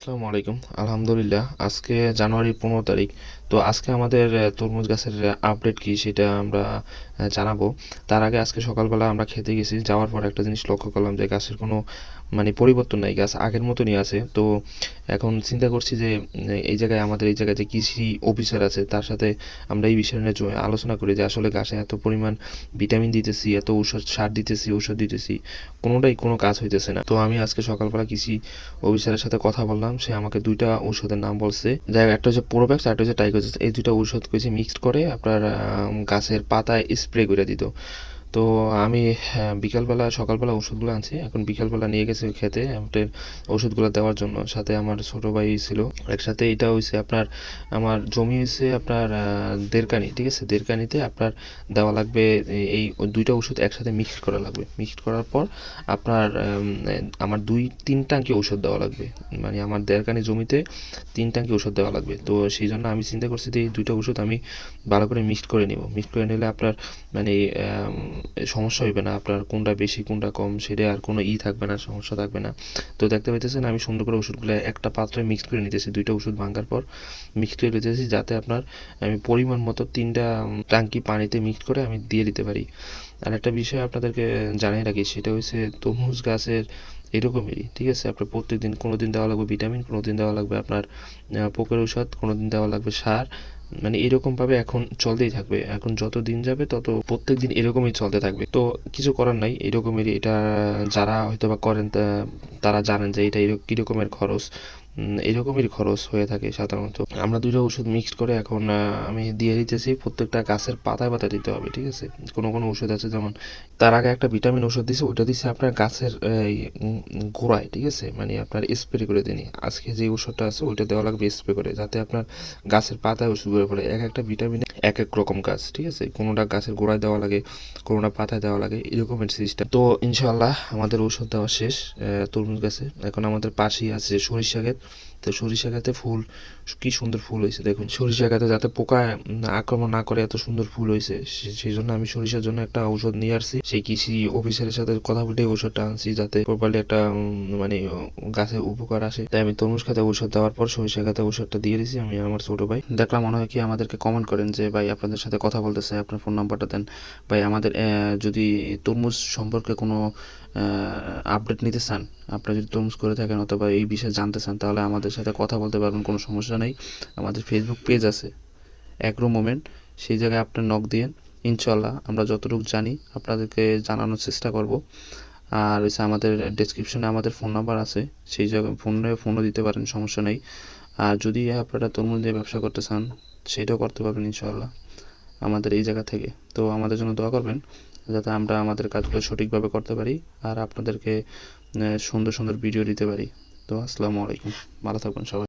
আসসালামু আলাইকুম। আলহামদুলিল্লাহ, আজকে জানুয়ারি 15 তারিখ। তো আজকে আমাদের তরমুজ গাছের আপডেট কি সেটা আমরা জানাবো। তার আগে আজকে সকালবেলা আমরা খেতে গেছি, যাওয়ার পর একটা জিনিস লক্ষ্য করলাম যে গাছের কোনো পরিবর্তন নাই, গাছ আগের মতনই আছে। তো এখন চিন্তা করছি যে আমাদের এই জায়গায় যে কৃষি অফিসার আছে তার সাথে আমরা এই বিষয় নিয়ে আলোচনা করি যে আসলে গাছে এত পরিমাণ ভিটামিন দিতেছি, এত সার দিতেছি, ঔষধ দিতেছি, কোনোটাই কোনো কাজ হইতেছে না। তো আমি আজকে সকালবেলা কৃষি অফিসারের সাথে কথা বললাম, সে আমাকে দুইটা ঔষধের নাম বলছে। যাই হোক, একটা হচ্ছে প্রোভ্যাক্স, একটা হচ্ছে টাইকোজিস। এই দুইটা ঔষধ কইছে মিক্সড করে আপনার গাছের পাতায় স্প্রে করে দিত। তো আমি বিকালবেলা সকালবেলা ওষুধগুলো আনছি, এখন বিকালবেলা নিয়ে গেছি খেতে আমাদের ওষুধগুলো দেওয়ার জন্য। সাথে আমার ছোট ভাই ছিল একসাথে। এটা হয়েছে আপনার, আমার জমি হয়েছে আপনার 1.5 কানি, ঠিক আছে? 1.5 কানিতে আপনার দেওয়া লাগবে এই দুইটা ওষুধ একসাথে মিক্সড করা লাগবে। মিক্সড করার পর আপনার আমার 2-3 ট্যাঙ্কি ওষুধ দেওয়া লাগবে। আমার 1.5 কানি জমিতে 3 ট্যাঙ্কি ওষুধ দেওয়া লাগবে। তো সেই জন্য আমি চিন্তা করছি যে এই দুইটা ওষুধ আমি ভালো করে মিক্সড করে নিব। মিক্সড করে নিলে আপনার মানে সমস্যা হইবে না, আপনার কোনটা বেশি কোনটা কম সেটা আর কোনো থাকবে না, সমস্যা থাকবে না। তো দেখতে পাইতেছেন আমি সুন্দর করে ওষুধগুলো একটা পাত্রে মিক্স করে নিতেছি, দুইটা ওষুধ ভাঙার পর মিক্স করে নিতেছি, যাতে আপনার আমি পরিমাণ মতো 3টা ট্যাঙ্কি পানিতে মিক্স করে আমি দিয়ে দিতে পারি। আর একটা বিষয় আপনাদেরকে জানিয়ে রাখি, সেটা হচ্ছে তরমুজ গাছের এরকমেরই, ঠিক আছে? আপনার প্রত্যেকদিন কোনো দিন দেওয়া লাগবে ভিটামিন, কোনো দিন দেওয়া লাগবে আপনার পোকার ঔষধ, কোনো দিন দেওয়া লাগবে সার। এরকমভাবে এখন চলতেই থাকবে। এখন যত দিন যাবে তত প্রত্যেকদিন এরকমই চলতে থাকবে। তো কিছু করার নাই, এরকমেরই এটা। যারা হয়তোবা করেন তারা জানেন যে এটা কীরকমের খরচ। এরকমেরই খরচ হয়ে থাকে সাধারণত। আমরা দুইটা ওষুধ মিক্সড করে এখন আমি দিয়ে দিতেছি, প্রত্যেকটা গাছের পাতায় পাতায় দিতে হবে, ঠিক আছে? কোনো কোনো ওষুধ আছে, যেমন তার আগে একটা ভিটামিন ওষুধ দিছে, ওইটা দিছে আপনার গাছের এই গোড়ায়, ঠিক আছে? আপনার স্প্রে করে দিনি। আজকে যে ওষুধটা আছে ওইটা দেওয়া লাগবে স্প্রে করে, যাতে আপনার গাছের পাতায় ওষুধ করে পড়ে। এক একটা ভিটামিনে এক এক রকম কাজ, ঠিক আছে? কোনোটা গাছের গোড়ায় দেওয়া লাগে, কোনোটা পাতায় দেওয়া লাগে, এরকমের সিস্টেম। তো ইনশাল্লাহ আমাদের ওষুধ দেওয়া শেষ তরমুজ গাছে। এখন আমাদের পাশেই আছে সরিষা ক্ষেত। তো সরিষা ক্ষেতে ফুল, কি সুন্দর ফুল হয়েছে দেখুন। সরিষা ক্ষেতে যাতে পোকা আক্রমণ না করে এত সুন্দর ফুল হয়েছে, সেই জন্য আমি সরিষার জন্য একটা ঔষধ নিয়ে আসছি। সেই কৃষি অফিসারের সাথে কথা বলে ঔষধটা আনছি, যাতে প্রপারলি একটা গাছে উপকার আসে। তাই আমি তরমুজ খাতে ঔষধ দেওয়ার পর সরিষা খাতে ঔষধটা দিয়ে দিয়েছি আমি আমার ছোট ভাই। দেখলাম মনে হয় কি আমাদেরকে কমেন্ট করেন যে ভাই আপনাদের সাথে কথা বলতেছে, আপনার ফোন নাম্বারটা দেন। ভাই আমাদের যদি তরমুজ সম্পর্কে কোনো আপডেট নিতে চান, আপনারা যদি তরমুজ করে থাকেন অথবা এই বিষয়ে জানতে চান, তাহলে আমাদের সাথে কথা বলতে পারবেন, কোনো সমস্যা নেই। আমাদের ফেসবুক পেজ আছে অ্যাগ্রো মোমেন্ট, সেই জায়গায় আপনার নক দিয়েন। ইনশাল্লাহ আমরা যতটুকু জানি আপনাদেরকে জানানোর চেষ্টা করব। আর হচ্ছে আমাদের ডেসক্রিপশনে আমাদের ফোন নাম্বার আছে, সেই জায়গায় ফোনও দিতে পারেন, সমস্যা নেই। আর যদি আপনারা তরমুজ দিয়ে ব্যবসা করতে চান, সেটাও করতে পারবেন ইনশাল্লাহ আমাদের এই জায়গা থেকে। তো আমাদের জন্য দোয়া করবেন, যাতে আমরা আমাদের কাজগুলো সঠিকভাবে করতে পারি আর আপনাদেরকে সুন্দর সুন্দর ভিডিও দিতে পারি। তো আসসালামু আলাইকুম, ভালো থাকবেন সবাই।